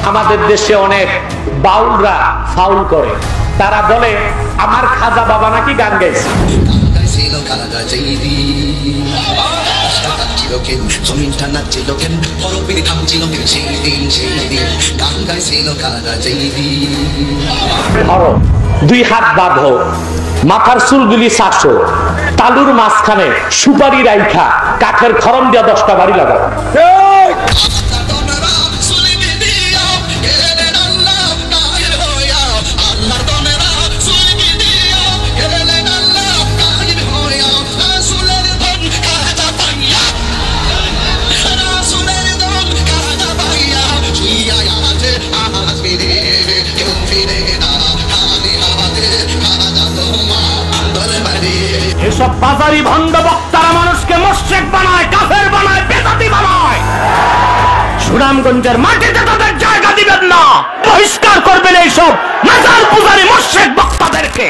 আমাদের দেশে অনেক বাউলরা ফাউল করে, তারা বলে আমার খাজা বাবা নাকি গান গাইছে। ধরো, দুই হাত বাঁধো, মাথার চুলগুলি চাষো, তালুর মাঝখানে সুপারি রাইখা কাঠের খরম দিয়া 10টা বাড়ি লাগাও। এসব বাজারি ভণ্ড বক্তারা মানুষকে মুশরিক বানায়, কাফের বানায়, বেদাতি বানায়। সুনামগঞ্জের মাটিতে তাদের জায়গা দিবেন না, বহিষ্কার করবেন এইসব মাজার পূজারী মুশরিক বক্তাদেরকে।